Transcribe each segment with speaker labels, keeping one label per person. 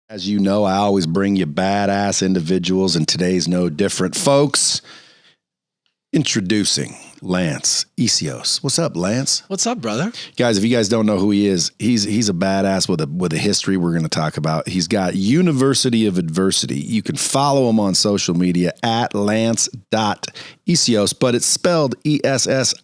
Speaker 1: As you know, I always bring you badass individuals, and today's no different. Folks, introducing Lance Essihos. What's up, Lance?
Speaker 2: What's up, brother?
Speaker 1: Guys, if you guys don't know who he is, he's a badass with a history we're going to talk about. He's got University of Adversity. You can follow him on social media at lance.essihos, but it's spelled Essihos.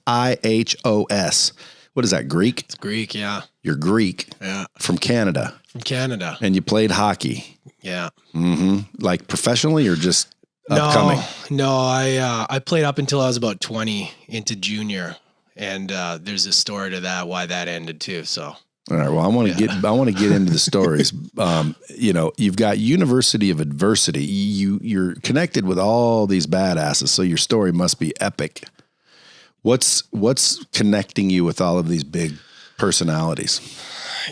Speaker 1: What is that, Greek?
Speaker 2: It's Greek, yeah.
Speaker 1: You're Greek.
Speaker 2: Yeah.
Speaker 1: From Canada.
Speaker 2: From Canada.
Speaker 1: And you played hockey.
Speaker 2: Yeah.
Speaker 1: Mm-hmm. Like professionally or just upcoming?
Speaker 2: No, I played up until I was about 20 into junior. And there's a story to that, why that ended too. So
Speaker 1: all right. Well, I want to get into the stories. You've got University of Adversity. You're connected with all these badasses, so your story must be epic. What's connecting you with all of these big personalities?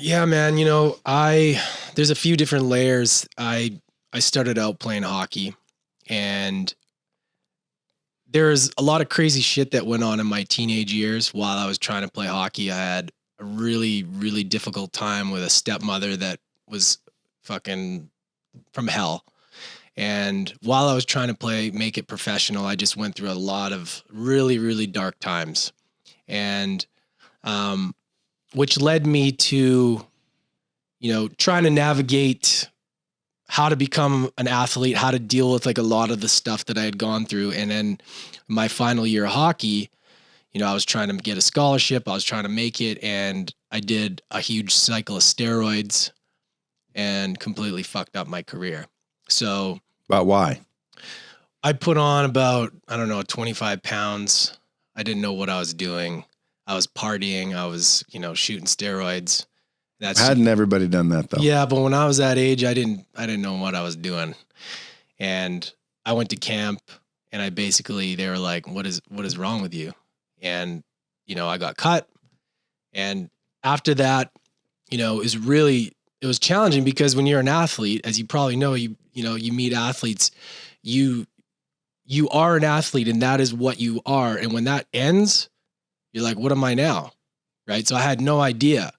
Speaker 2: Yeah, man. There's a few different layers. I started out playing hockey, and there's a lot of crazy shit that went on in my teenage years while I was trying to play hockey. I had a really, really difficult time with a stepmother that was fucking from hell. And while I was trying to make it professional, I just went through a lot of really, really dark times. And, which led me to, trying to navigate how to become an athlete, how to deal with like a lot of the stuff that I had gone through. And then my final year of hockey, I was trying to get a scholarship. I was trying to make it. And I did a huge cycle of steroids and completely fucked up my career. So,
Speaker 1: about why?
Speaker 2: I put on about, 25 pounds. I didn't know what I was doing. I was partying. I was, shooting steroids.
Speaker 1: Hadn't everybody done that though?
Speaker 2: Yeah, but when I was that age, I didn't know what I was doing. And I went to camp, and they were like, what is wrong with you? And, I got cut. And after that, it was challenging because when you're an athlete, as you probably know, you meet athletes, you are an athlete, and that is what you are. And when that ends, you're like, what am I now? Right. So I had no idea.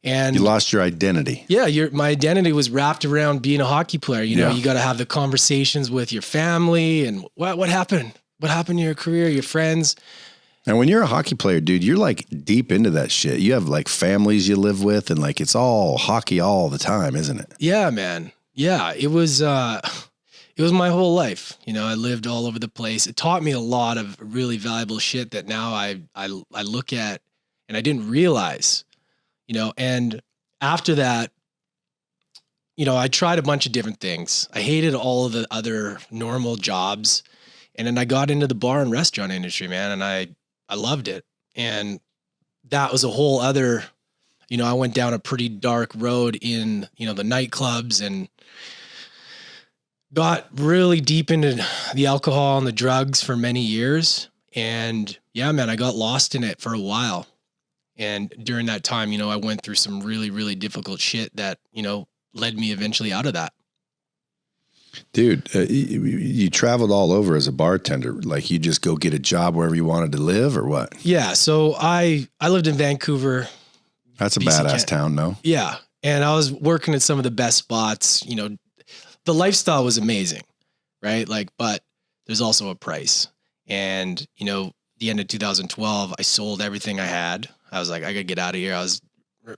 Speaker 2: And
Speaker 1: you lost your identity.
Speaker 2: Yeah. My identity was wrapped around being a hockey player. You got to have the conversations with your family and what happened? What happened to your career, your friends?
Speaker 1: And when you're a hockey player, dude, you're like deep into that shit. You have like families you live with, and like it's all hockey all the time, isn't it?
Speaker 2: Yeah, man. Yeah, it was my whole life. I lived all over the place. It taught me a lot of really valuable shit that now I look at and I didn't realize, and after that, I tried a bunch of different things. I hated all of the other normal jobs. And then I got into the bar and restaurant industry, man. And I loved it. And that was a whole other, I went down a pretty dark road in, the nightclubs, and got really deep into the alcohol and the drugs for many years. And yeah, man, I got lost in it for a while. And during that time, I went through some really, really difficult shit that, led me eventually out of that.
Speaker 1: Dude, you traveled all over as a bartender. Like you just go get a job wherever you wanted to live, or what?
Speaker 2: Yeah. So I lived in Vancouver.
Speaker 1: That's a badass town, no?
Speaker 2: Yeah. And I was working at some of the best spots. The lifestyle was amazing, right? But there's also a price. And, the end of 2012, I sold everything I had. I was like, I gotta get out of here. I was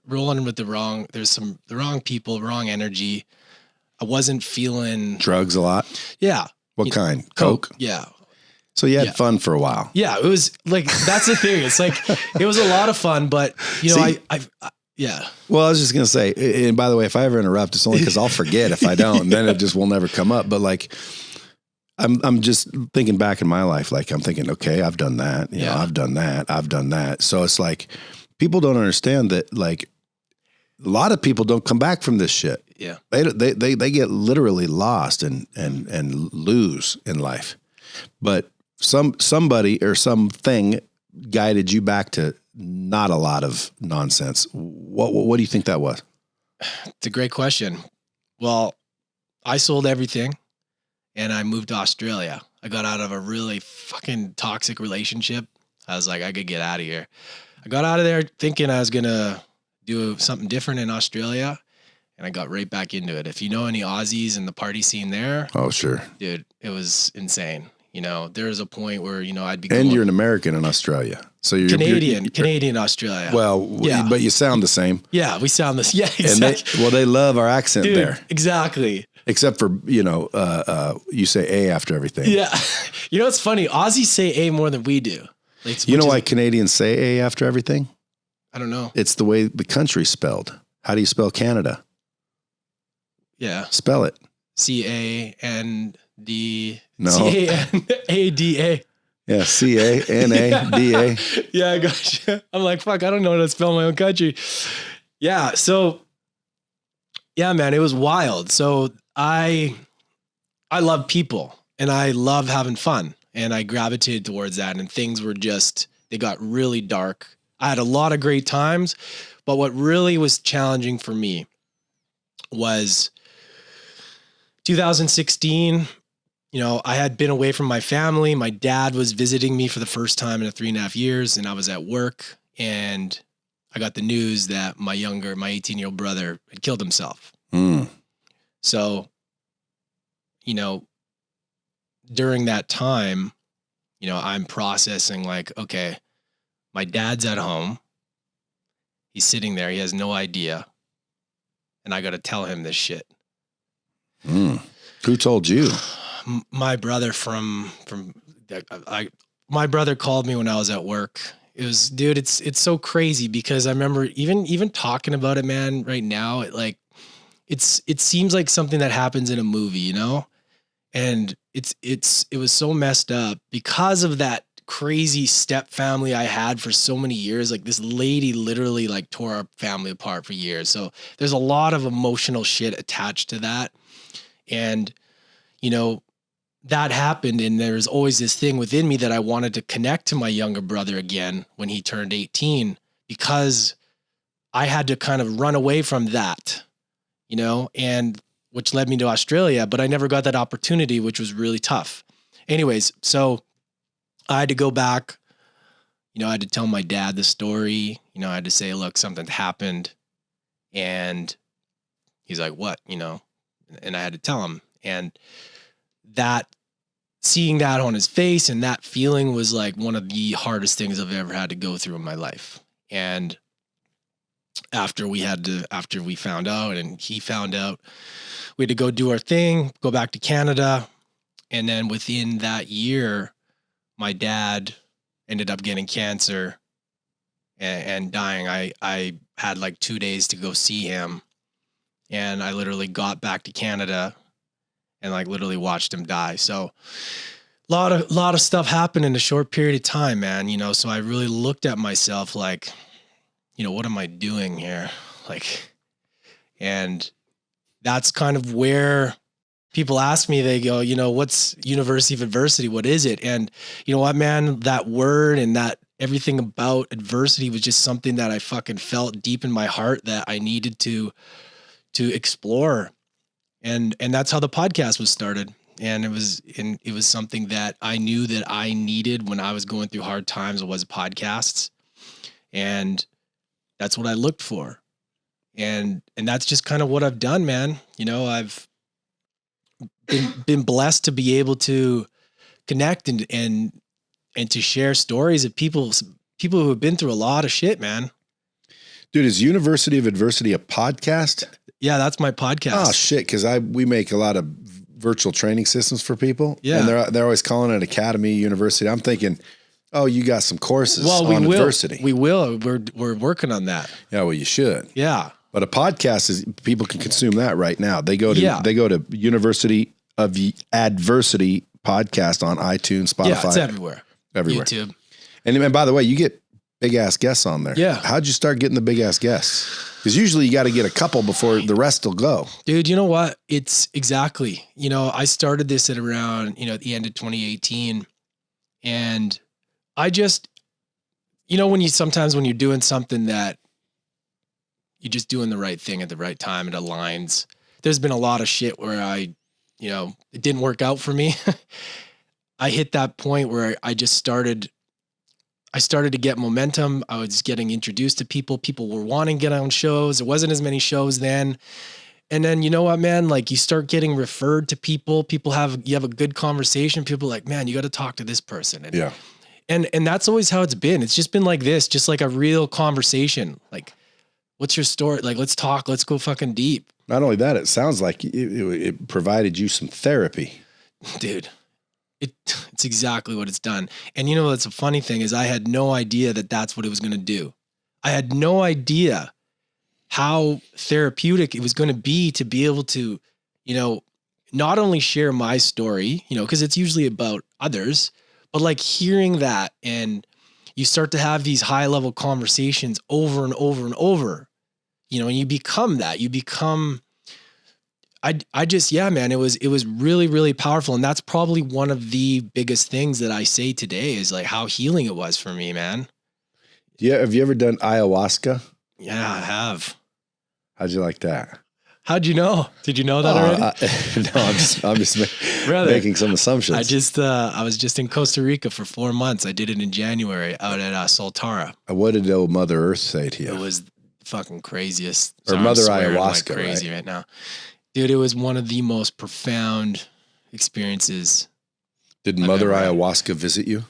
Speaker 2: rolling with the wrong people, wrong energy. I wasn't feeling
Speaker 1: drugs a lot.
Speaker 2: Yeah.
Speaker 1: What kind? Coke?
Speaker 2: Yeah.
Speaker 1: So you had fun for a while.
Speaker 2: Yeah. It was like, that's the thing. It's like, it was a lot of fun, but yeah.
Speaker 1: Well, I was just going to say, and by the way, if I ever interrupt, it's only because I'll forget if I don't, and then it just will never come up. But like, I'm just thinking back in my life. Like I'm thinking, okay, I've done that. You know, I've done that. So it's like, people don't understand that, like, a lot of people don't come back from this shit.
Speaker 2: Yeah.
Speaker 1: They get literally lost and lose in life. But somebody or something guided you back to not a lot of nonsense. What do you think that was?
Speaker 2: It's a great question. Well, I sold everything and I moved to Australia. I got out of a really fucking toxic relationship. I was like, I could get out of here. I got out of there thinking I was going to do something different in Australia. and I got right back into it. If you know any Aussies in the party scene there,
Speaker 1: Oh, sure.
Speaker 2: dude, it was insane. There was a point where, I'd be
Speaker 1: And you're an American in Australia. So you're
Speaker 2: Canadian, Australia.
Speaker 1: Well, yeah. But you sound the same.
Speaker 2: Yeah, we sound this. Yeah, exactly.
Speaker 1: And they love our accent there.
Speaker 2: Exactly.
Speaker 1: Except for, you say A after everything.
Speaker 2: Yeah. It's funny. Aussies say A more than we do.
Speaker 1: You know why Canadians say A after everything?
Speaker 2: I don't know.
Speaker 1: It's the way the country's spelled. How do you spell Canada?
Speaker 2: Yeah.
Speaker 1: Spell it.
Speaker 2: Canda.
Speaker 1: No.
Speaker 2: Canada.
Speaker 1: Yeah, Canada.
Speaker 2: Yeah, I gotcha. I'm like, fuck, I don't know how to spell my own country. Yeah, so, yeah, man, it was wild. So I love people and I love having fun and I gravitated towards that and things were they got really dark. I had a lot of great times, but what really was challenging for me was 2016. I had been away from my family. My dad was visiting me for the first time in 3.5 years, and I was at work, and I got the news that my 18-year-old brother had killed himself. So, during that time, I'm processing like, okay, my dad's at home. He's sitting there. He has no idea. And I got to tell him this shit.
Speaker 1: Who told you?
Speaker 2: My brother my brother called me when I was at work. It was, dude, it's so crazy because I remember even talking about it, man, right now, it seems like something that happens in a movie, and it was so messed up because of that crazy step family I had for so many years. Like this lady literally tore our family apart for years. So there's a lot of emotional shit attached to that. And, that happened. And there was always this thing within me that I wanted to connect to my younger brother again when he turned 18, because I had to kind of run away from that, and which led me to Australia, but I never got that opportunity, which was really tough. Anyways, so I had to go back, I had to tell my dad the story, I had to say, look, something happened. And he's like, what, and I had to tell him. And seeing that on his face and that feeling was like one of the hardest things I've ever had to go through in my life. And after we found out and he found out, we had to go do our thing, go back to Canada. And then within that year, my dad ended up getting cancer and dying. I had 2 days to go see him. And I literally got back to Canada and literally watched him die. So a lot of stuff happened in a short period of time, man. So I really looked at myself like, what am I doing here? And that's kind of where people ask me, they go, what's University of Adversity? What is it? And you know what, man, that word and that everything about adversity was just something that I fucking felt deep in my heart that I needed to explore. And that's how the podcast was started. And it was something that I knew that I needed when I was going through hard times, was podcasts. And that's what I looked for. And that's just kind of what I've done, man. I've been blessed to be able to connect and to share stories of people who have been through a lot of shit, man.
Speaker 1: Dude, is University of Adversity a podcast?
Speaker 2: Yeah, that's my podcast.
Speaker 1: Oh shit, because we make a lot of virtual training systems for people. Yeah, and they're always calling it academy, university. I'm thinking, oh, you got some courses on adversity.
Speaker 2: We will. We're working on that.
Speaker 1: Yeah, well, you should.
Speaker 2: Yeah,
Speaker 1: but a podcast is, people can consume that right now. They go to University of Adversity podcast on iTunes, Spotify.
Speaker 2: Yeah, it's everywhere.
Speaker 1: YouTube. And by the way, you get big ass guests on there.
Speaker 2: Yeah.
Speaker 1: How'd you start getting the big ass guests? Because usually you got to get a couple before the rest will go.
Speaker 2: Dude, you know what? It's exactly, I started this at around, at the end of 2018. And I just, when you're doing something that you're just doing the right thing at the right time, it aligns. There's been a lot of shit where it didn't work out for me. I hit that point where I started to get momentum. I was getting introduced to people. People were wanting to get on shows. There wasn't as many shows then. And then, you know what, man, like you start getting referred to people, you have a good conversation. People are like, man, you got to talk to this person. And,
Speaker 1: Yeah.
Speaker 2: And that's always how it's been. It's just been like this, just like a real conversation. Like, what's your story? Like, let's talk, let's go fucking deep.
Speaker 1: Not only that, it sounds like it provided you some therapy.
Speaker 2: Dude, it's exactly what it's done. And you know, what's a funny thing is I had no idea that that's what it was going to do. I had no idea how therapeutic it was going to be able to, you know, not only share my story, you know, because it's usually about others, but like hearing that, and you start to have these high level conversations over and over and over, you know, and you become that. You become, I just, yeah, man, it was really, really powerful. And that's probably one of the biggest things that I say today is like how healing it was for me, man.
Speaker 1: Yeah. Have you ever done ayahuasca?
Speaker 2: Yeah, I have.
Speaker 1: How'd you like that?
Speaker 2: How'd you know? Did you know that already?
Speaker 1: No, I'm just making some assumptions.
Speaker 2: I was just in Costa Rica for 4 months. I did it in January out at Soltara.
Speaker 1: What did old Mother Earth say to you?
Speaker 2: It was fucking craziest.
Speaker 1: Or Mother Ayahuasca,
Speaker 2: like crazy
Speaker 1: right
Speaker 2: now. Dude, it was one of the most profound experiences.
Speaker 1: Did Mother Ayahuasca visit you?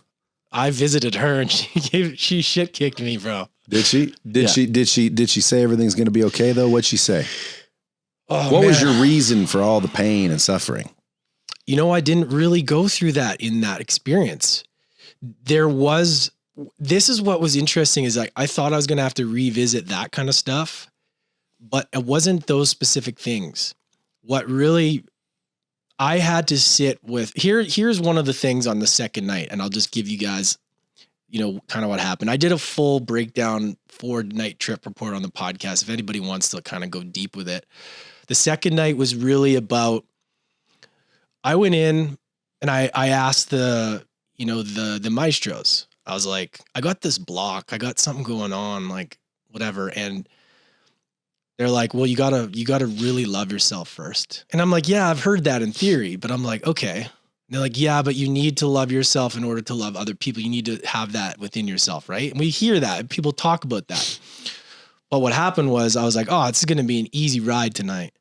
Speaker 2: I visited her and she shit kicked me, bro.
Speaker 1: Did she? Did she say everything's going to be okay though? What'd she say?
Speaker 2: Oh,
Speaker 1: what was your reason for all the pain and suffering?
Speaker 2: You know, I didn't really go through that in that experience. This is what was interesting is like, I thought I was going to have to revisit that kind of stuff, but it wasn't those specific things. What really I had to sit with here's one of the things on the second night, and I'll just give you guys, you know, kind of what happened. I did a full breakdown 4-night trip report on the podcast. If anybody wants to kind of go deep with it, the second night was really about, I went in and I asked the maestros, I was like, I got this block, I got something going on, like whatever. And they're like, well, you gotta really love yourself first. And I'm like, yeah, I've heard that in theory, but I'm like, okay. And they're like, yeah, but you need to love yourself in order to love other people. You need to have that within yourself, right? And we hear that, people talk about that. But what happened was I was like, oh, it's going to be an easy ride tonight.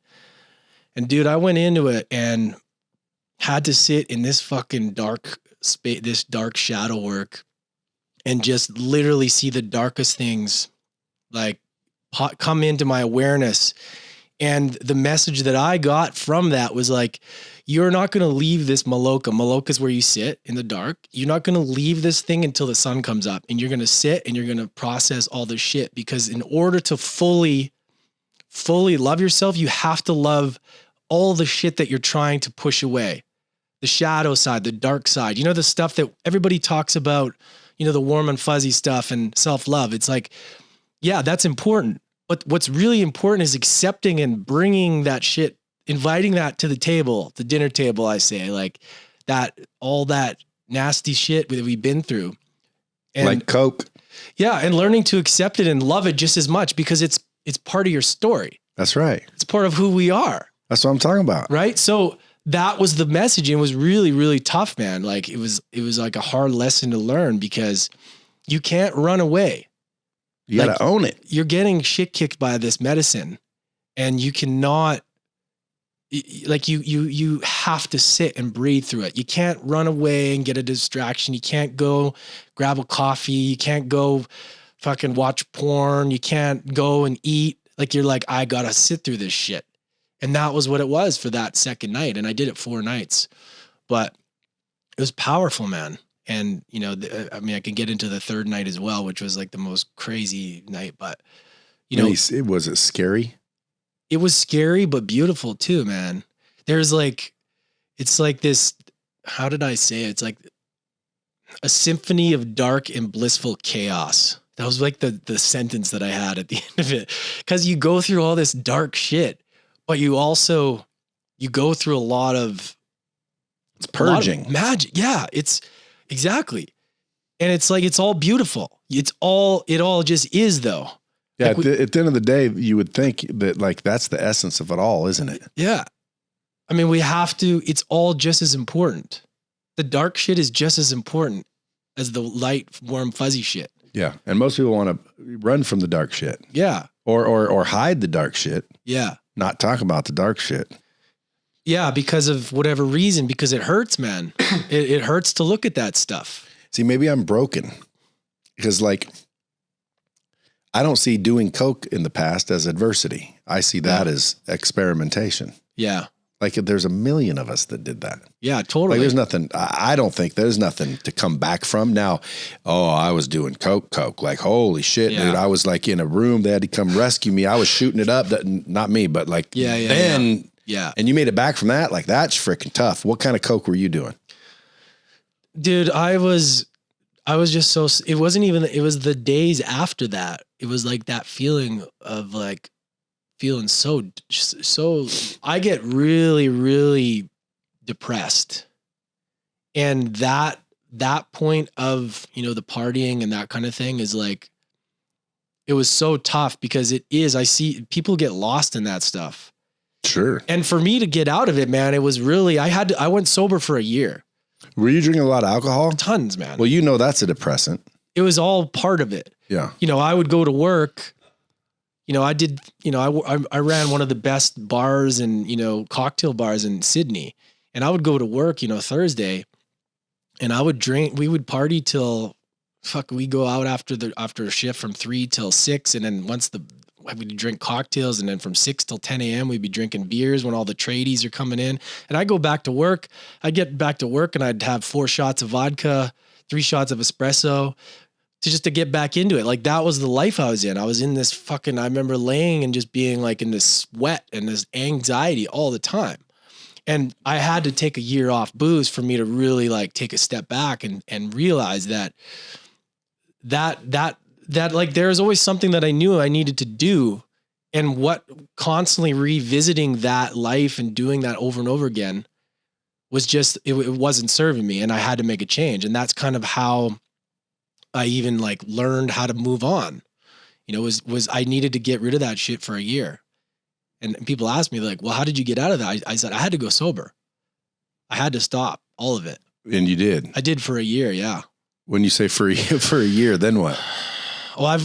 Speaker 2: And dude, I went into it and had to sit in this fucking dark space, this dark shadow work, and just literally see the darkest things like come into my awareness. And the message that I got from that was like, you're not going to leave this Maloka. Maloka is where you sit in the dark. You're not going to leave this thing until the sun comes up, and you're going to sit and you're going to process all this shit, because in order to fully love yourself, you have to love all the shit that you're trying to push away. The shadow side, the dark side, you know, the stuff that everybody talks about, you know, the warm and fuzzy stuff and self-love. It's like, yeah, that's important. But what's really important is accepting and bringing that shit, inviting that to the table, the dinner table, I say, like that, all that nasty shit that we've been through. And
Speaker 1: like Coke.
Speaker 2: Yeah. And learning to accept it and love it just as much, because it's part of your story.
Speaker 1: That's right.
Speaker 2: It's part of who we are.
Speaker 1: That's what I'm talking about.
Speaker 2: Right. So that was the message. And it was really, really tough, man. Like it was like a hard lesson to learn, because you can't run away.
Speaker 1: You got to own it.
Speaker 2: You're getting shit kicked by this medicine, and you cannot, like you have to sit and breathe through it. You can't run away and get a distraction. You can't go grab a coffee. You can't go fucking watch porn. You can't go and eat. Like you're like, I got to sit through this shit. And that was what it was for that second night. And I did it 4 nights, but it was powerful, man. And, you know, I mean, I can get into the third night as well, which was like the most crazy night, but you know,
Speaker 1: was it scary?
Speaker 2: It was scary, but beautiful too, man. There's like, it's like this, how did I say it? It's like a symphony of dark and blissful chaos. That was like the sentence that I had at the end of it. 'Cause you go through all this dark shit, but you go through a lot of,
Speaker 1: it's purging.
Speaker 2: Magic. Yeah, it's exactly. And it's like, it's all beautiful. It all just is though.
Speaker 1: Yeah.
Speaker 2: Like
Speaker 1: at the end of the day, you would think that like, that's the essence of it all, isn't it?
Speaker 2: Yeah. I mean, it's all just as important. The dark shit is just as important as the light, warm, fuzzy shit.
Speaker 1: Yeah. And most people want to run from the dark shit.
Speaker 2: Yeah.
Speaker 1: Or hide the dark shit.
Speaker 2: Yeah.
Speaker 1: not talk about the dark shit.
Speaker 2: Yeah, because of whatever reason, because it hurts, man. It hurts to look at that stuff.
Speaker 1: See, maybe I'm broken because like I don't see doing coke in the past as adversity. I see that as experimentation.
Speaker 2: Yeah.
Speaker 1: Like there's a million of us that did that.
Speaker 2: Yeah, totally.
Speaker 1: Like there's nothing, I don't think there's nothing to come back from. Now, I was doing coke. Like, holy shit, dude. I was like in a room. They had to come rescue me. I was shooting it up. Not me, but like then.
Speaker 2: Yeah.
Speaker 1: And you made it back from that? Like that's freaking tough. What kind of coke were you doing?
Speaker 2: Dude, I was just so, it was the days after that. It was like that feeling of like feeling so I get really, really depressed. And that point of, the partying and that kind of thing is like, it was so tough because I see people get lost in that stuff.
Speaker 1: Sure.
Speaker 2: And for me to get out of it, man, it was really, I went sober for a year.
Speaker 1: Were you drinking a lot of alcohol?
Speaker 2: Tons, man.
Speaker 1: Well, that's a depressant.
Speaker 2: It was all part of it.
Speaker 1: Yeah.
Speaker 2: I would go to work, I did, I ran one of the best bars and, cocktail bars in Sydney, and I would go to work, Thursday, and I would drink, we would party till we go out after a shift from 3 till 6. And then we'd drink cocktails, and then from 6 till 10 a.m. we'd be drinking beers when all the tradies are coming in. And I go back to work. I'd get back to work and I'd have 4 shots of vodka, 3 shots of espresso to get back into it. Like that was the life I was in. I was in this I remember laying and just being like in this sweat and this anxiety all the time. And I had to take a year off booze for me to really like take a step back and realize that like there's always something that I knew I needed to do, and what constantly revisiting that life and doing that over and over again was just, it wasn't serving me, and I had to make a change. And that's kind of how I even like learned how to move on, was I needed to get rid of that shit for a year. And people ask me like, well, how did you get out of that? I said, I had to go sober. I had to stop all of it.
Speaker 1: And you did?
Speaker 2: I did for a year. Yeah.
Speaker 1: When you say for a year, then what?
Speaker 2: Well,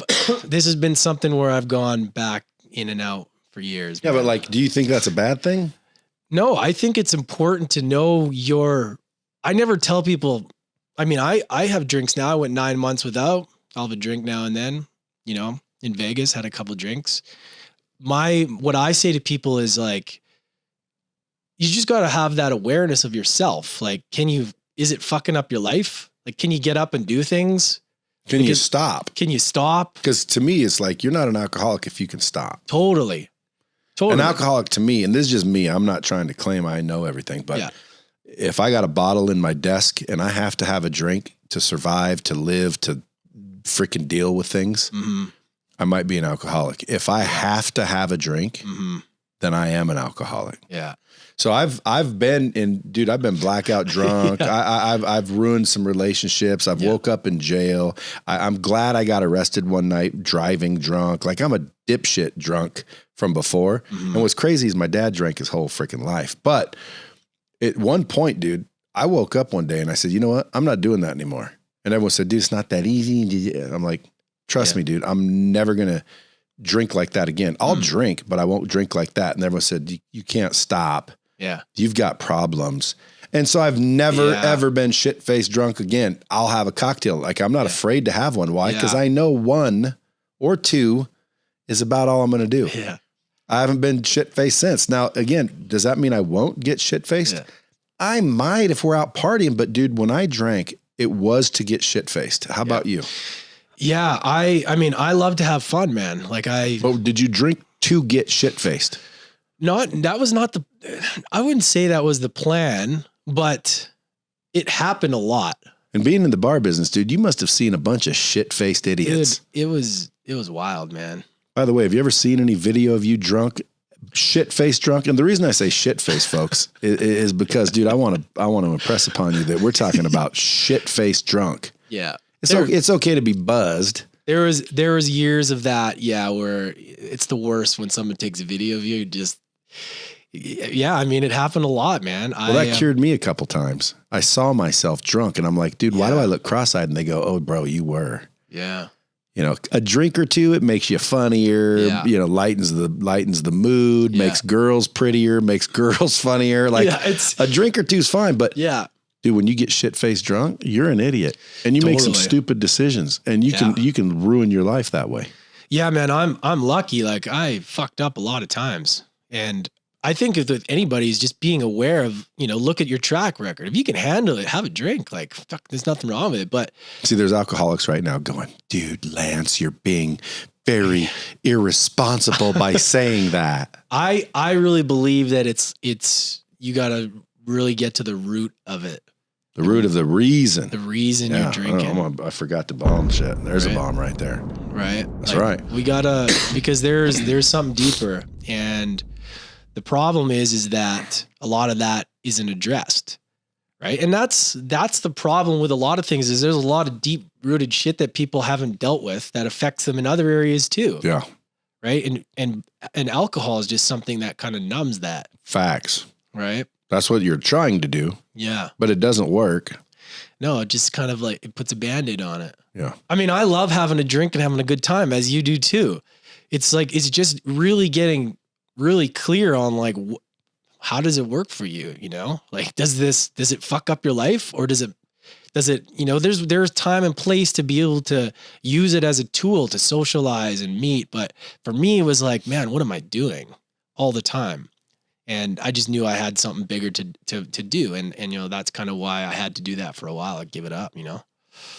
Speaker 2: this has been something where I've gone back in and out for years.
Speaker 1: Yeah, but like, do you think that's a bad thing?
Speaker 2: No, I think it's important to know I never tell people, I have drinks now. I went 9 months without. I'll have a drink now and then, in Vegas, had a couple drinks. What I say to people is like, you just got to have that awareness of yourself. Like, is it fucking up your life? Like, can you get up and do things?
Speaker 1: Can you stop?
Speaker 2: Can you stop?
Speaker 1: Because to me, it's like, you're not an alcoholic if you can stop.
Speaker 2: Totally.
Speaker 1: An alcoholic to me, and this is just me, I'm not trying to claim I know everything, but if I got a bottle in my desk and I have to have a drink to survive, to live, to freaking deal with things, I might be an alcoholic. If I have to have a drink, then I am an alcoholic.
Speaker 2: Yeah.
Speaker 1: So I've been blackout drunk. I've ruined some relationships. I've woke up in jail. I'm glad I got arrested one night driving drunk. Like I'm a dipshit drunk from before. And what's crazy is my dad drank his whole freaking life. But at one point, dude, I woke up one day and I said, you know what? I'm not doing that anymore. And everyone said, dude, it's not that easy. And I'm like, trust me, dude, I'm never going to drink like that again. I'll drink, but I won't drink like that. And everyone said, you can't stop.
Speaker 2: Yeah.
Speaker 1: You've got problems. And so I've never, ever been shit-faced drunk again. I'll have a cocktail. Like I'm not afraid to have one. Why? Because I know 1 or 2 is about all I'm going to do.
Speaker 2: Yeah.
Speaker 1: I haven't been shit-faced since. Now, again, does that mean I won't get shit-faced? Yeah. I might if we're out partying, but dude, when I drank, it was to get shit-faced. How about you?
Speaker 2: Yeah. I love to have fun, man. Like
Speaker 1: But did you drink to get shit-faced?
Speaker 2: That was not I wouldn't say that was the plan, but it happened a lot.
Speaker 1: And being in the bar business, dude, you must have seen a bunch of shit-faced idiots.
Speaker 2: Dude, it was wild, man.
Speaker 1: By the way, have you ever seen any video of you drunk, shit-faced drunk? And the reason I say shit-faced, folks, is because, dude, I want to impress upon you that we're talking about shit-faced drunk.
Speaker 2: Yeah.
Speaker 1: It's okay to be buzzed.
Speaker 2: There was years of that, where it's the worst when someone takes a video of you. It happened a lot, man.
Speaker 1: Well, that cured me a couple times. I saw myself drunk and I'm like, dude, why do I look cross-eyed? And they go, oh, bro, you were.
Speaker 2: Yeah.
Speaker 1: a drink or two, it makes you funnier,
Speaker 2: Yeah.
Speaker 1: lightens the mood, makes girls prettier, makes girls funnier. Like a drink or two's fine, but dude, when you get shit-faced drunk, you're an idiot and you make some stupid decisions and you can ruin your life that way.
Speaker 2: Yeah, man, I'm lucky. Like I fucked up a lot of times. And I think if with anybody is just being aware of, look at your track record. If you can handle it, have a drink. Like, fuck, there's nothing wrong with it. But
Speaker 1: see, there's alcoholics right now going, dude, Lance, you're being very irresponsible by saying that.
Speaker 2: I really believe that it's you got to really get to the root of it.
Speaker 1: The root of the reason.
Speaker 2: The reason you're drinking.
Speaker 1: I forgot to bomb shit. There's a bomb right there.
Speaker 2: Right.
Speaker 1: That's right.
Speaker 2: We gotta, because there's something deeper. And the problem is that a lot of that isn't addressed. Right. And that's the problem with a lot of things is there's a lot of deep rooted shit that people haven't dealt with that affects them in other areas too.
Speaker 1: Yeah.
Speaker 2: Right. And alcohol is just something that kind of numbs that.
Speaker 1: Facts.
Speaker 2: Right.
Speaker 1: That's what you're trying to do.
Speaker 2: Yeah.
Speaker 1: But it doesn't work.
Speaker 2: No, it just kind of like it puts a Band-Aid on it.
Speaker 1: Yeah.
Speaker 2: I mean, I love having a drink and having a good time, as you do too. It's like, it's just really getting really clear on like, how does it work for you? Like, does it fuck up your life or does it, there's time and place to be able to use it as a tool to socialize and meet. But for me, it was like, man, what am I doing all the time? And I just knew I had something bigger to do. And that's kind of why I had to do that for a while. I'd give it up,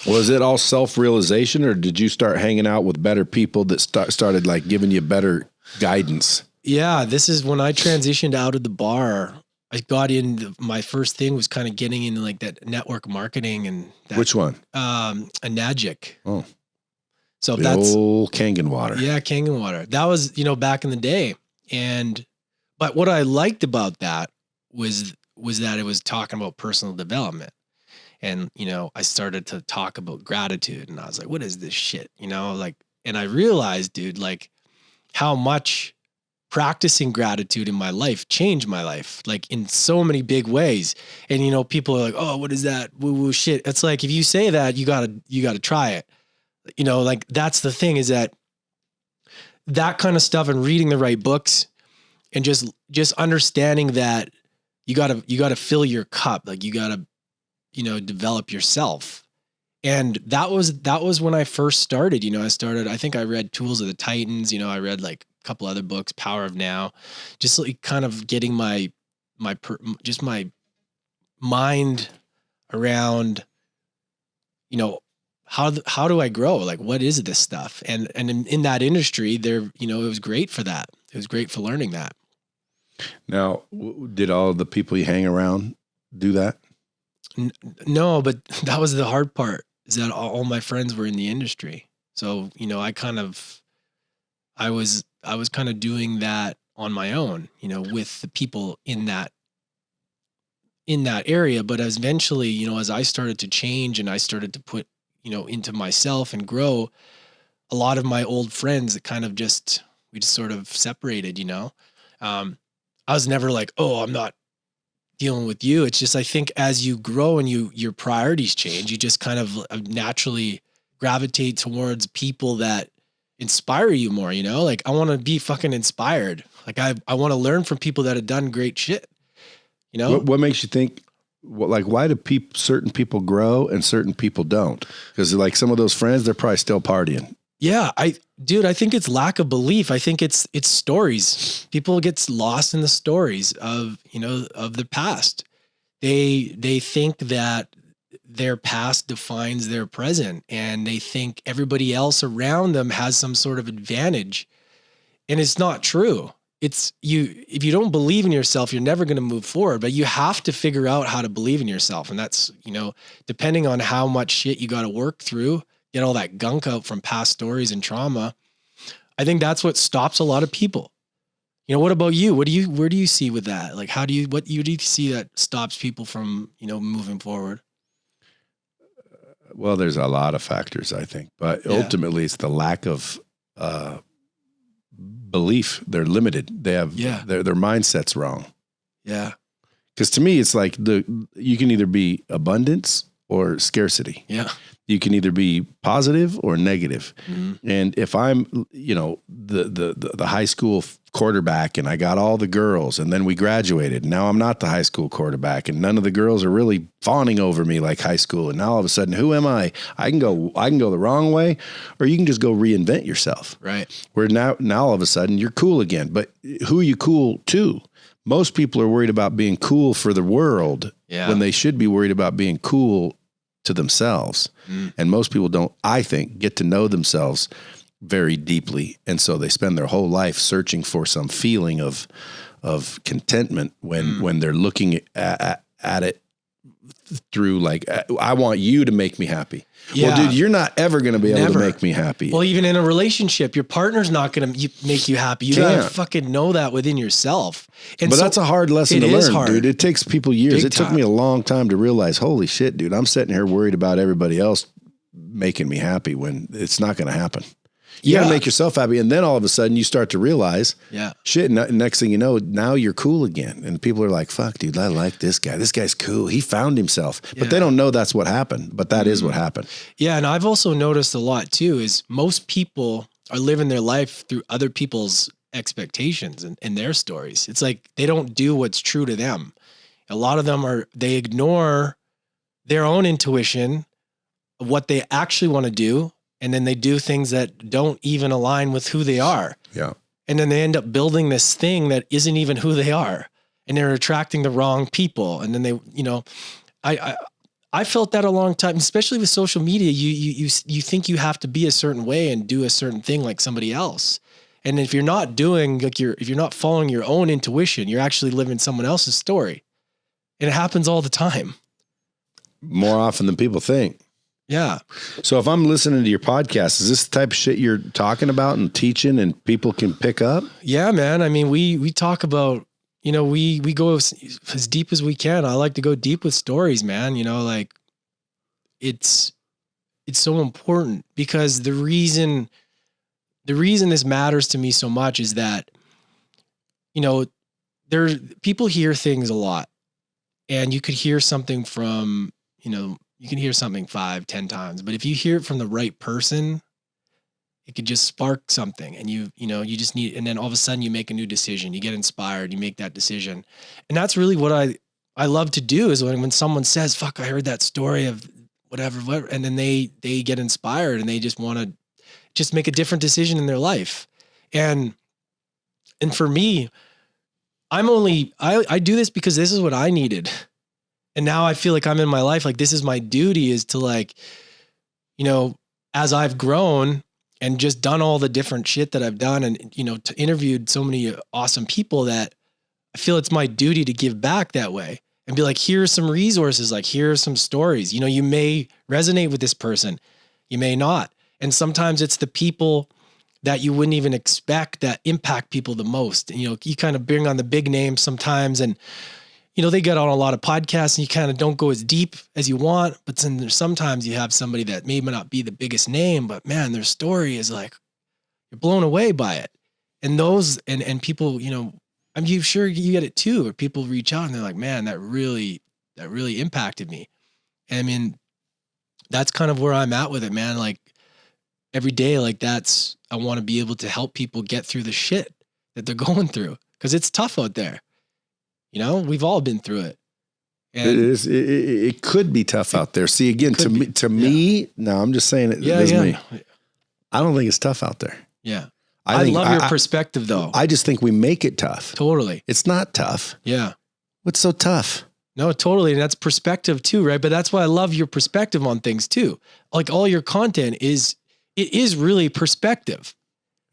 Speaker 2: Was
Speaker 1: it all self-realization or did you start hanging out with better people that started like giving you better guidance?
Speaker 2: Yeah. This is when I transitioned out of the bar. I got in, my first thing was kind of getting into like that network marketing and that,
Speaker 1: which one?
Speaker 2: Anagic.
Speaker 1: Oh,
Speaker 2: so
Speaker 1: the
Speaker 2: that's
Speaker 1: old Kangen water.
Speaker 2: Yeah. Kangen water. That was, back in the day. But what I liked about that was that it was talking about personal development. And, I started to talk about gratitude and I was like, what is this shit? And I realized, dude, like how much practicing gratitude in my life changed my life, like in so many big ways. And, people are like, oh, what is that woo woo shit? It's like, if you say that, you gotta try it. Like that's the thing is that kind of stuff and reading the right books and just understanding that you gotta fill your cup. Like you gotta, develop yourself. And that was when I first started, I think I read Tools of the Titans, I read like a couple other books, Power of Now, just like kind of getting my mind around, how do I grow? Like, what is this stuff? And in that industry there, it was great for that. It was great for learning that.
Speaker 1: Now, did all of the people you hang around do that?
Speaker 2: No, but that was the hard part is that all my friends were in the industry. So, I was kind of doing that on my own, with the people in that area. But eventually, as I started to change and I started to put, into myself and grow, a lot of my old friends that kind of we just sort of separated, I was never like, oh, I'm not dealing with you. It's just, I think as you grow and your priorities change, you just kind of naturally gravitate towards people that inspire you more, like I want to be fucking inspired. Like I want to learn from people that have done great shit,
Speaker 1: What makes you think, why do certain people grow and certain people don't? Because like some of those friends, they're probably still partying.
Speaker 2: Yeah, I think it's lack of belief. I think it's stories. People get lost in the stories of the past. They think that their past defines their present and they think everybody else around them has some sort of advantage. And it's not true. If you don't believe in yourself, you're never going to move forward, but you have to figure out how to believe in yourself. And that's, depending on how much shit you got to work through, get all that gunk out from past stories and trauma. I think that's what stops a lot of people. What about you? Where do you see with that? Like, what do you see that stops people from, moving forward?
Speaker 1: Well, there's a lot of factors, I think, but ultimately it's the lack of, belief. They're limited. They have, their mindset's wrong.
Speaker 2: Yeah.
Speaker 1: Cause to me, it's like you can either be abundance or scarcity.
Speaker 2: Yeah.
Speaker 1: You can either be positive or negative.
Speaker 2: Mm-hmm.
Speaker 1: And if I'm, the high school quarterback and I got all the girls and then we graduated, now I'm not the high school quarterback and none of the girls are really fawning over me like high school. And now all of a sudden, who am I? I can go the wrong way, or you can just go reinvent yourself.
Speaker 2: Right.
Speaker 1: Where now all of a sudden you're cool again, but who are you cool to? Most people are worried about being cool for the world when they should be worried about being cool to themselves. And most people don't, I think, get to know themselves very deeply. And so they spend their whole life searching for some feeling of contentment when they're looking at it through like, I want you to make me happy. Yeah. Well, dude, you're not ever going to be able to make me happy.
Speaker 2: Well, even in a relationship, your partner's not going to make you happy. You got to fucking know that within yourself. And
Speaker 1: but that's a hard lesson to learn,
Speaker 2: hard.
Speaker 1: dude. It takes people years. It took me a long time to realize, holy shit, dude, I'm sitting here worried about everybody else making me happy when it's not going to happen. You got to make yourself happy. And then all of a sudden you start to realize, shit, next thing you know, now you're cool again. And people are like, fuck, dude, I like this guy. This guy's cool. He found himself. But they don't know that's what happened. But that is what happened.
Speaker 2: Yeah. And I've also noticed a lot too, is most people are living their life through other people's expectations and their stories. It's like they don't do what's true to them. A lot of them they ignore their own intuition of what they actually want to do. And then they do things that don't even align with who they are.
Speaker 1: Yeah.
Speaker 2: And then they end up building this thing that isn't even who they are. And they're attracting the wrong people. And then they, I felt that a long time, especially with social media. You think you have to be a certain way and do a certain thing like somebody else. And if you're not doing if you're not following your own intuition, you're actually living someone else's story. And it happens all the time.
Speaker 1: More often than people think.
Speaker 2: Yeah.
Speaker 1: So if I'm listening to your podcast, is this the type of shit you're talking about and teaching and people can pick up?
Speaker 2: Yeah, man. I mean, we talk about, we go as deep as we can. I like to go deep with stories, man. Like it's so important because the reason this matters to me so much is that, people hear things a lot and you could hear something from, you can hear something 5-10 times, but if you hear it from the right person, it could just spark something and you just need, and then all of a sudden you make a new decision, you get inspired, you make that decision. And that's really what I love to do is when someone says, fuck, I heard that story of whatever, and then they get inspired and they just want to just make a different decision in their life. And for me, I do this because this is what I needed. And now I feel like I'm in my life, like this is my duty is to as I've grown and just done all the different shit that I've done and, interviewed so many awesome people that I feel it's my duty to give back that way and be like, here's some resources, like here's some stories, you may resonate with this person, you may not. And sometimes it's the people that you wouldn't even expect that impact people the most. And, you kind of bring on the big names sometimes and, they get on a lot of podcasts and you kind of don't go as deep as you want, but then there's sometimes you have somebody that may not be the biggest name, but man, their story is like, you're blown away by it. And those, and people, I'm sure you get it too, where people reach out and they're like, man, that really impacted me. And I mean, that's kind of where I'm at with it, man. Like every day, like I want to be able to help people get through the shit that they're going through. 'Cause it's tough out there. We've all been through it. And
Speaker 1: it is. It could be tough out there. See, again, to me, no, I'm just saying it. Me. I don't think it's tough out there.
Speaker 2: Yeah. I love your perspective though.
Speaker 1: I just think we make it tough.
Speaker 2: Totally.
Speaker 1: It's not tough.
Speaker 2: Yeah.
Speaker 1: What's so tough?
Speaker 2: No, totally. And that's perspective too, right? But that's why I love your perspective on things too. Like all your content it is really perspective.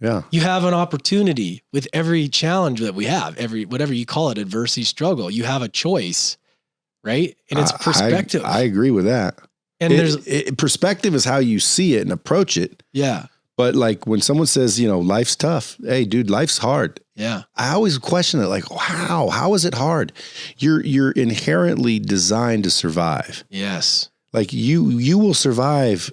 Speaker 1: Yeah.
Speaker 2: You have an opportunity with every challenge that we have, whatever you call it, adversity, struggle, you have a choice, right? And it's perspective.
Speaker 1: I agree with that. And perspective is how you see it and approach it.
Speaker 2: Yeah.
Speaker 1: But like when someone says, life's tough. Hey, dude, life's hard.
Speaker 2: Yeah.
Speaker 1: I always question it. Like, how is it hard? You're inherently designed to survive.
Speaker 2: Yes.
Speaker 1: Like you will survive,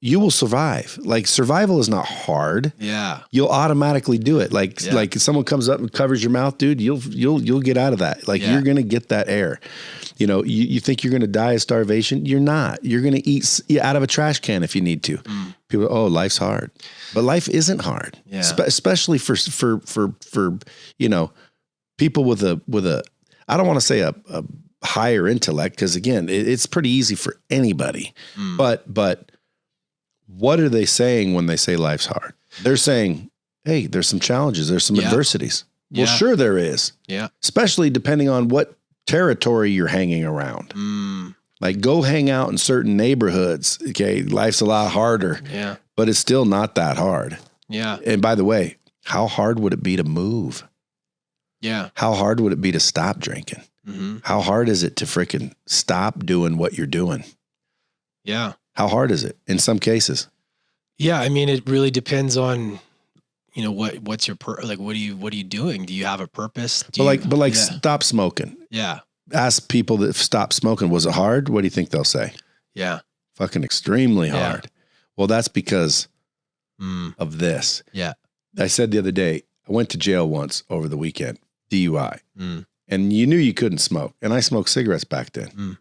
Speaker 1: you will survive. Like survival is not hard.
Speaker 2: Yeah.
Speaker 1: You'll automatically do it. Like if someone comes up and covers your mouth, dude, you'll get out of that. Like you're going to get that air. You know, you think you're going to die of starvation. You're not. You're going to eat out of a trash can if you need to. People, oh, life's hard, but life isn't hard. Yeah. Especially for, you know, people with a, I don't want to say a higher intellect. Cause again, it's pretty easy for anybody, but what are they saying when they say life's hard? They're saying, hey, there's some challenges. There's some adversities. Well, sure there is. Yeah. Especially depending on what territory you're hanging around. Like go hang out in certain neighborhoods. Okay. Life's a lot harder. Yeah. But it's still not that hard. Yeah. And by the way, how hard would it be to move? Yeah. How hard would it be to stop drinking? How hard is it to freaking stop doing what you're doing? Yeah. How hard is it in some cases?
Speaker 2: Yeah. I mean, it really depends on, you know, what's your, like, what are you doing? Do you have a purpose?
Speaker 1: But stop smoking. Yeah. Ask people that stopped smoking. Was it hard? What do you think they'll say? Yeah. Fucking extremely hard. Well, that's because of this. Yeah. I said the other day, I went to jail once over the weekend, DUI, and you knew you couldn't smoke. And I smoked cigarettes back then.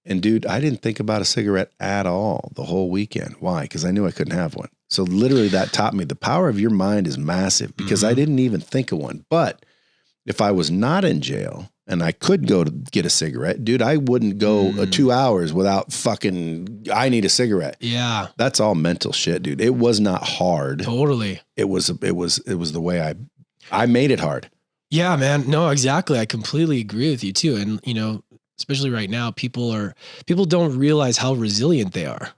Speaker 1: And dude, I didn't think about a cigarette at all the whole weekend. Why? Because I knew I couldn't have one. So literally that taught me the power of your mind is massive because I didn't even think of one. But if I was not in jail and I could go to get a cigarette, dude, I wouldn't go 2 hours without fucking, I need a cigarette. Yeah. That's all mental shit, dude. It was not hard. Totally. It was the way I made it hard.
Speaker 2: Yeah, man. No, exactly. I completely agree with you too. And you know, especially right now, people don't realize how resilient they are.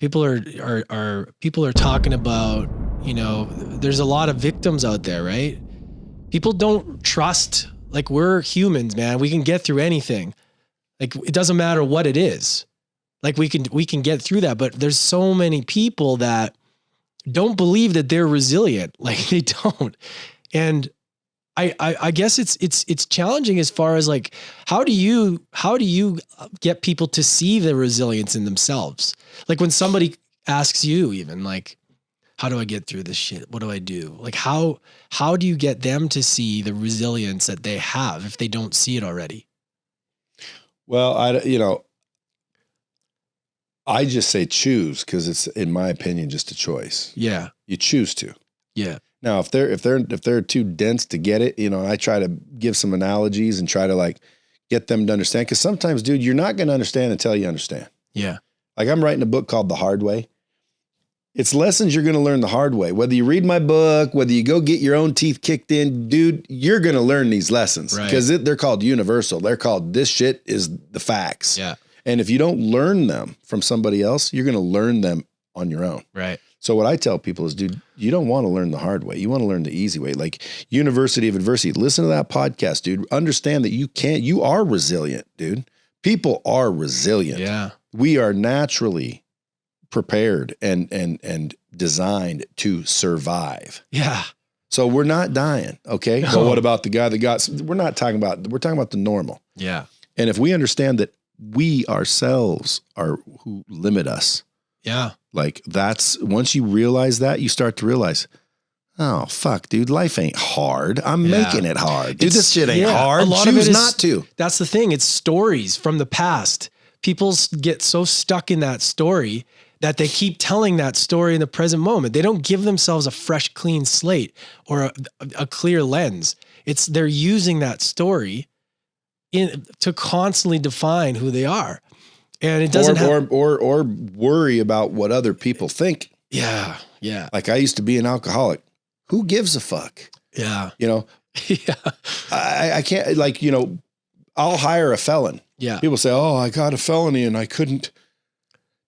Speaker 2: People are talking about, you know, there's a lot of victims out there, right? People don't trust, like we're humans, man. We can get through anything. Like it doesn't matter what it is. Like we can get through that, but there's so many people that don't believe that they're resilient. Like they don't. And I guess it's challenging as far as like, how do you get people to see the resilience in themselves? Like when somebody asks you even like, how do I get through this shit? What do I do? Like, how do you get them to see the resilience that they have if they don't see it already?
Speaker 1: Well, I just say choose because it's, in my opinion, just a choice. Yeah. You choose to. Yeah. Now, if they're too dense to get it, you know, I try to give some analogies and try to like get them to understand. Because sometimes, dude, you're not going to understand until you understand. Yeah. Like I'm writing a book called The Hard Way. It's lessons you're going to learn the hard way. Whether you read my book, whether you go get your own teeth kicked in, dude, you're going to learn these lessons because they're called universal. They're called this shit is the facts. Yeah. And if you don't learn them from somebody else, you're going to learn them on your own. Right. So what I tell people is, dude, you don't want to learn the hard way. You want to learn the easy way. Like University of Adversity. Listen to that podcast, dude. Understand that you are resilient, dude. People are resilient. Yeah. We are naturally prepared and designed to survive. Yeah. So we're not dying. Okay. No. But what about the guy that we're talking about the normal. Yeah. And if we understand that we ourselves are who limit us. Yeah. Like that's, once you realize that, you start to realize, oh, fuck, dude, life ain't hard. I'm making it hard. Dude, this shit ain't hard. A lot Choose of it is, not to.
Speaker 2: That's the thing. It's stories from the past. People get so stuck in that story that they keep telling that story in the present moment. They don't give themselves a fresh, clean slate or a clear lens. They're using that story to constantly define who they are. And it doesn't
Speaker 1: or worry about what other people think.
Speaker 2: Yeah. Yeah.
Speaker 1: Like I used to be an alcoholic. Who gives a fuck? Yeah. You know, yeah. I can't, like, you know, I'll hire a felon. Yeah. People say, oh, I got a felony and I couldn't.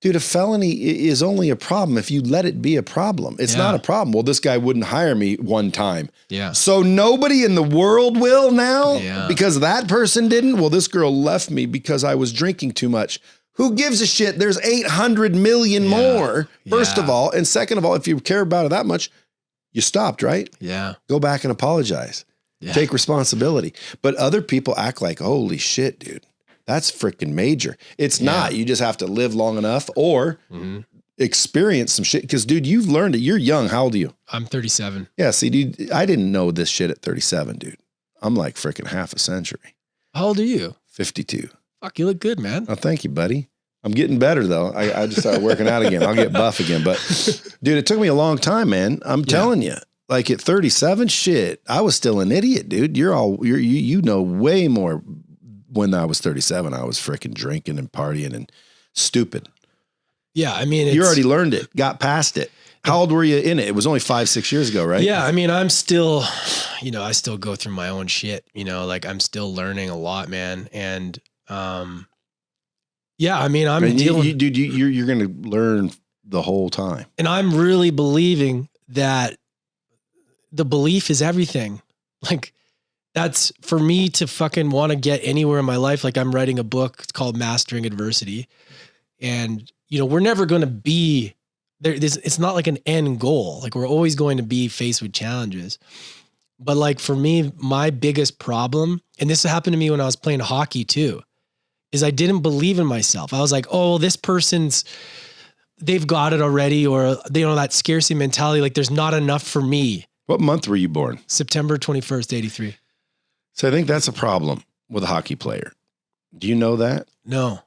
Speaker 1: Dude, a felony is only a problem if you let it be a problem. It's not a problem. Well, this guy wouldn't hire me one time. Yeah. So nobody in the world will now because that person didn't. Well, this girl left me because I was drinking too much. Who gives a shit? There's 800 million more, first of all. And second of all, if you care about it that much, you stopped, right? Yeah. Go back and apologize. Yeah. Take responsibility. But other people act like, holy shit, dude. That's freaking major. It's not. You just have to live long enough, or experienced some shit. Cause dude, you've learned it. You're young. How old are you?
Speaker 2: I'm 37.
Speaker 1: Yeah. See, dude, I didn't know this shit at 37, dude. I'm like freaking half a century.
Speaker 2: How old are you?
Speaker 1: 52.
Speaker 2: Fuck, you look good, man.
Speaker 1: Oh, thank you, buddy. I'm getting better though. I just started working out again. I'll get buff again. But dude, it took me a long time, man. I'm telling you. Like at 37, shit, I was still an idiot, dude. You know way more. When I was 37, I was freaking drinking and partying and stupid.
Speaker 2: Yeah, I mean,
Speaker 1: you already learned it, got past it. How old were you in it? It was only 5-6 years ago, right?
Speaker 2: Yeah, I mean, I'm still, I still go through my own shit. Like I'm still learning a lot, man. And yeah, I mean, I'm dealing.
Speaker 1: Dude, you're going to learn the whole time.
Speaker 2: And I'm really believing that the belief is everything. Like that's for me to fucking want to get anywhere in my life. Like I'm writing a book. It's called Mastering Adversity. And, we're never going to be there. It's not like an end goal. Like we're always going to be faced with challenges. But like for me, my biggest problem, and this happened to me when I was playing hockey too, is I didn't believe in myself. I was like, oh, this person's, they've got it already. Or that scarcity mentality. Like there's not enough for me.
Speaker 1: What month were you born?
Speaker 2: September 21st, 83.
Speaker 1: So I think that's a problem with a hockey player. Do you know that?
Speaker 2: No.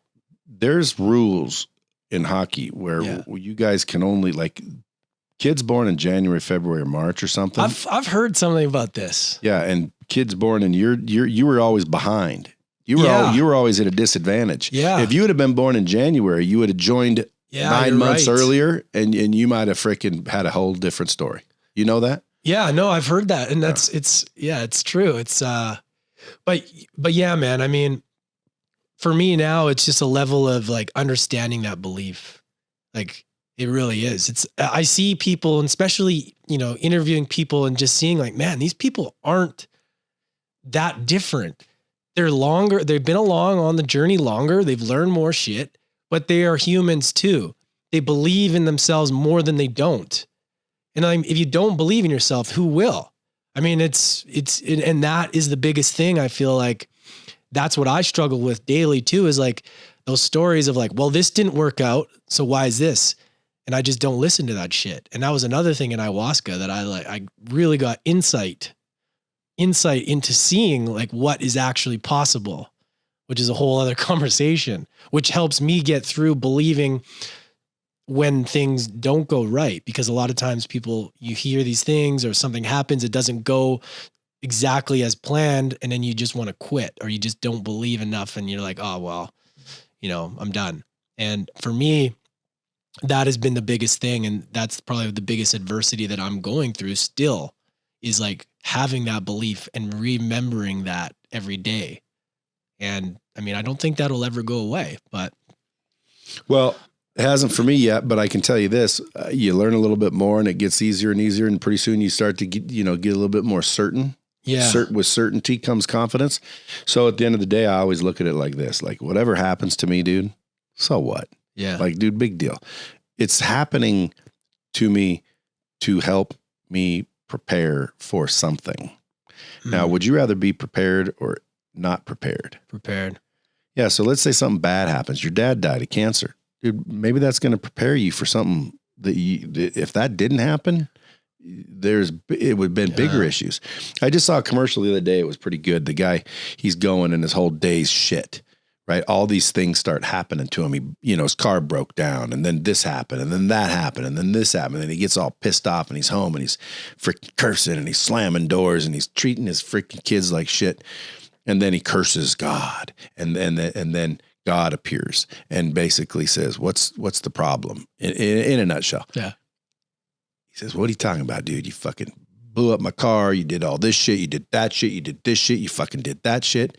Speaker 1: There's rules in hockey where you guys can only like kids born in January, February, or March or something.
Speaker 2: I've heard something about this.
Speaker 1: Yeah, and kids born in you were always behind. You were always at a disadvantage.
Speaker 2: Yeah.
Speaker 1: If you would have been born in January, you would have joined 9 months earlier, and you might have freaking had a whole different story. You know that?
Speaker 2: Yeah, no, I've heard that. And it's true. It's, but yeah, man, I mean, for me now, it's just a level of like understanding that belief. Like it really is. I see people, and especially, interviewing people and just seeing like, man, these people aren't that different. They're longer. They've been along on the journey longer. They've learned more shit, but they are humans too. They believe in themselves more than they don't. And if you don't believe in yourself, who will? I mean, and that is the biggest thing. I feel like that's what I struggle with daily too, is like those stories of like, well, this didn't work out. So why is this? And I just don't listen to that shit. And that was another thing in ayahuasca that I really got insight into seeing like what is actually possible, which is a whole other conversation, which helps me get through believing when things don't go right. Because a lot of times you hear these things or something happens, it doesn't go exactly as planned. And then you just want to quit, or you just don't believe enough. And you're like, oh, well, I'm done. And for me, that has been the biggest thing. And that's probably the biggest adversity that I'm going through still, is like having that belief and remembering that every day. And I mean, I don't think that'll ever go away, but.
Speaker 1: Well, it hasn't for me yet, but I can tell you this, you learn a little bit more and it gets easier and easier. And pretty soon you start to get a little bit more certain. Yeah. With certainty comes confidence. So at the end of the day, I always look at it like this, like whatever happens to me, dude, so what?
Speaker 2: Yeah.
Speaker 1: Like, dude, big deal. It's happening to me to help me prepare for something. Now, would you rather be prepared or not prepared?
Speaker 2: Prepared.
Speaker 1: Yeah. So let's say something bad happens. Your dad died of cancer. Dude, maybe that's going to prepare you for something that if that didn't happen, it would have been bigger issues. I just saw a commercial the other day. It was pretty good. The guy, he's going and his whole day's shit, right? All these things start happening to him. His car broke down, and then this happened, and then that happened, and then this happened. And he gets all pissed off, and he's home, and he's freaking cursing, and he's slamming doors, and he's treating his freaking kids like shit. And then he curses God, and then God appears and basically says, what's the problem in a nutshell?
Speaker 2: Yeah.
Speaker 1: He says, what are you talking about, dude? You fucking blew up my car. You did all this shit. You did that shit. You did this shit. You fucking did that shit.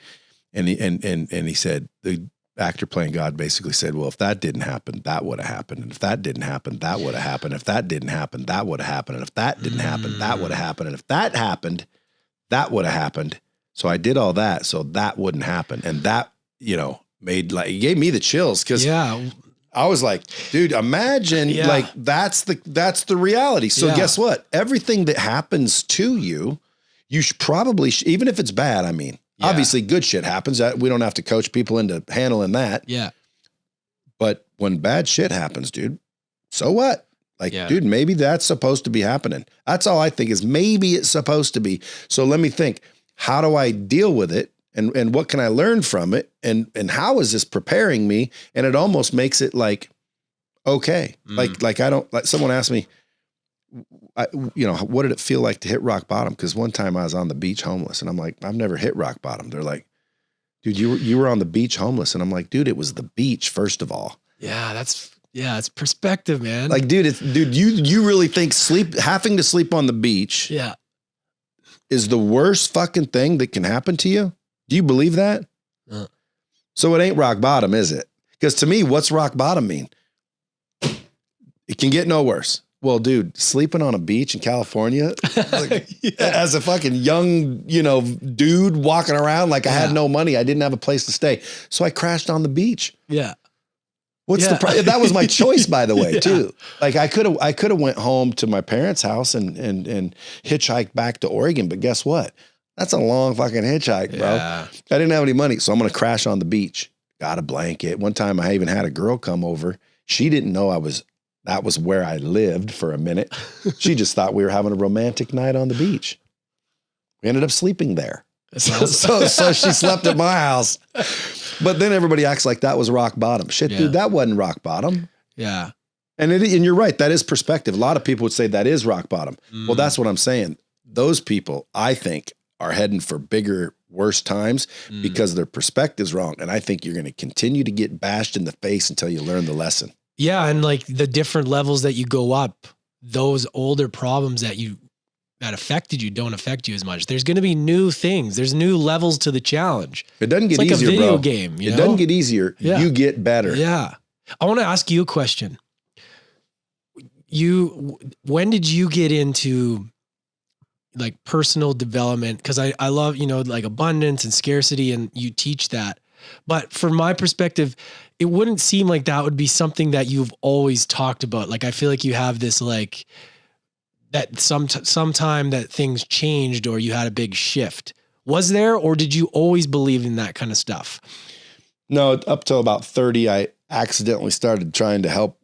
Speaker 1: And he said, the actor playing God basically said, well, if that didn't happen, that would have happened. And if that didn't happen, that would have happened. If that didn't happen, that would have happened. And if that didn't happen, that would have happened. And if that happened, that would have happened. So I did all that, so that wouldn't happen. And that, it gave me the chills, because I was like, dude, imagine like that's the reality. So guess what? Everything that happens to you, you should probably, even if it's bad, I mean, obviously good shit happens. We don't have to coach people into handling that.
Speaker 2: Yeah.
Speaker 1: But when bad shit happens, dude, So what? Like, dude, maybe that's supposed to be happening. That's all I think is maybe it's supposed to be. So let me think, how do I deal with it? And what can I learn from it? And how is this preparing me? And it almost makes it like, okay. Like I don't, like someone asked me, what did it feel like to hit rock bottom? Because one time I was on the beach homeless and I'm like, I've never hit rock bottom. They're like, dude, you were on the beach homeless. And I'm like, dude, it was the beach, first of all.
Speaker 2: Yeah, it's perspective, man.
Speaker 1: Like, dude, you really think having to sleep on the beach is the worst fucking thing that can happen to you? Do you believe that? So it ain't rock bottom, is it? Because to me, what's rock bottom mean? It can get no worse. Well, dude, sleeping on a beach in California like, as a fucking young, dude walking around like I had no money. I didn't have a place to stay. So I crashed on the beach.
Speaker 2: Yeah.
Speaker 1: What's the problem? That was my choice, by the way, too. Like I could have went home to my parents' house and hitchhiked back to Oregon. But guess what? That's a long fucking hitchhike, bro. I didn't have any money. So I'm going to crash on the beach. Got a blanket. One time I even had a girl come over. She didn't know that was where I lived for a minute. She just thought we were having a romantic night on the beach. We ended up sleeping there. So she slept at my house. But then everybody acts like that was rock bottom. Shit, dude, that wasn't rock bottom.
Speaker 2: Yeah.
Speaker 1: And you're right. That is perspective. A lot of people would say that is rock bottom. Well, that's what I'm saying. Those people, I think, are heading for bigger, worse times because their perspective's wrong. And I think you're going to continue to get bashed in the face until you learn the lesson.
Speaker 2: Yeah. And like the different levels that you go up, those older problems that affected you don't affect you as much. There's going to be new things. There's new levels to the challenge.
Speaker 1: It doesn't get
Speaker 2: easier,
Speaker 1: a video
Speaker 2: bro. Game.
Speaker 1: It doesn't get easier. Yeah. You get better.
Speaker 2: Yeah. I want to ask you a question. When did you get into like personal development? Because I love, like abundance and scarcity, and you teach that. But from my perspective, it wouldn't seem like that would be something that you've always talked about. Like, I feel like you have this, like, that sometime that things changed or you had a big shift. Was there, or did you always believe in that kind of stuff?
Speaker 1: No, up till about 30, I accidentally started trying to help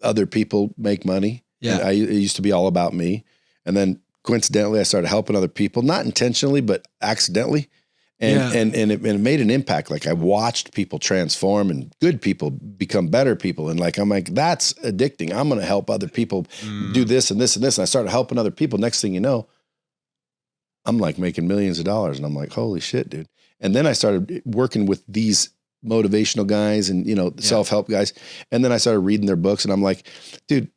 Speaker 1: other people make money. Yeah. It used to be all about me. And then coincidentally, I started helping other people, not intentionally, but accidentally. And it made an impact. Like I watched people transform and good people become better people. And like, I'm like, that's addicting. I'm going to help other people do this and this and this. And I started helping other people. Next thing you know, I'm like making millions of dollars. And I'm like, holy shit, dude. And then I started working with these motivational guys and, self-help guys. And then I started reading their books and I'm like, dude,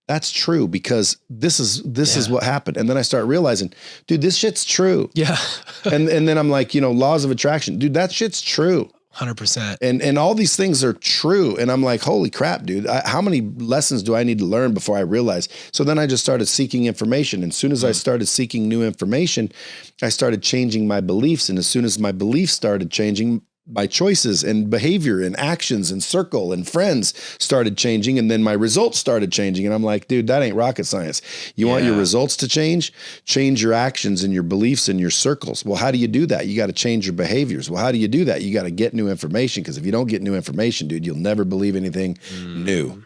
Speaker 1: that's true because this is what happened. And then I start realizing, dude, this shit's true.
Speaker 2: Yeah.
Speaker 1: and then I'm like, laws of attraction, dude, that shit's true.
Speaker 2: 100%.
Speaker 1: And all these things are true. And I'm like, holy crap, dude, how many lessons do I need to learn before I realize? So then I just started seeking information. And as soon as I started seeking new information, I started changing my beliefs. And as soon as my beliefs started changing, my choices and behavior and actions and circle and friends started changing. And then my results started changing. And I'm like, dude, that ain't rocket science. You want your results to change your actions and your beliefs and your circles. Well, how do you do that? You got to change your behaviors. Well, how do you do that? You got to get new information. Because if you don't get new information, dude, you'll never believe anything new.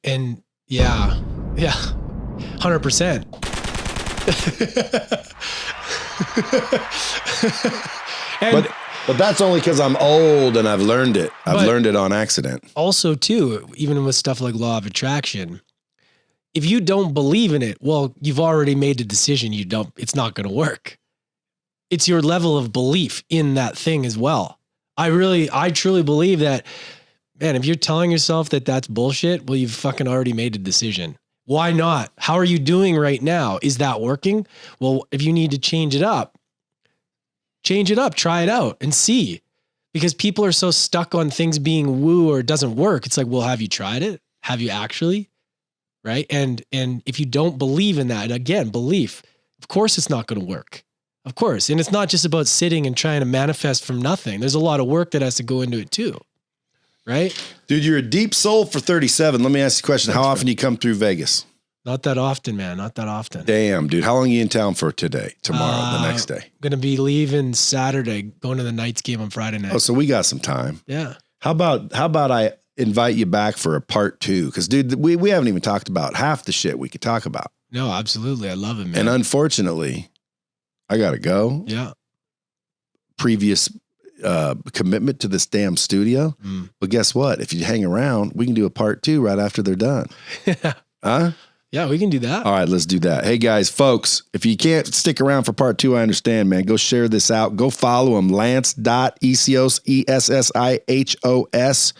Speaker 2: And 100%.
Speaker 1: But that's only because I'm old and I've learned it. I've learned it on accident.
Speaker 2: Also, too, even with stuff like law of attraction, if you don't believe in it, well, you've already made the decision. It's not going to work. It's your level of belief in that thing as well. I truly believe that, man, if you're telling yourself that that's bullshit, well, you've fucking already made a decision. Why not? How are you doing right now? Is that working? Well, if you need to change it up, try it out and see, because people are so stuck on things being woo or it doesn't work. It's like, well, have you tried it? Have you actually? Right. And if you don't believe in that, and again, belief, of course, it's not going to work. Of course. And it's not just about sitting and trying to manifest from nothing. There's a lot of work that has to go into it too. Right. Dude,
Speaker 1: you're a deep soul for 37. Let me ask you a question. How often do you come through Vegas?
Speaker 2: Not that often, man. Not that often.
Speaker 1: Damn, dude. How long are you in town for today, tomorrow, the next day?
Speaker 2: I'm going to be leaving Saturday, going to the Knights game on Friday night.
Speaker 1: Oh, so we got some time.
Speaker 2: Yeah.
Speaker 1: How about invite you back for a part 2. Because, dude, we haven't even talked about half the shit we could talk about.
Speaker 2: No, absolutely. I love it, man.
Speaker 1: And unfortunately, I got to go.
Speaker 2: Yeah.
Speaker 1: Previous commitment to this damn studio. But guess what? If you hang around, we can do a part 2 right after they're done. Huh?
Speaker 2: Yeah, we can do that.
Speaker 1: All right, let's do that. Hey, guys, folks, if you can't stick around for part 2, I understand, man. Go share this out. Go follow him, Lance.Essihos, Essihos,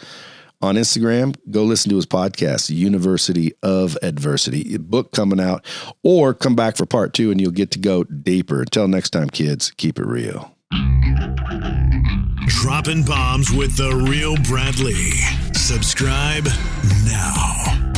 Speaker 1: on Instagram. Go listen to his podcast, University of Adversity. Book coming out. Or come back for part 2, and you'll get to go deeper. Until next time, kids, keep it real.
Speaker 3: Dropping bombs with the real Bradley. Subscribe now.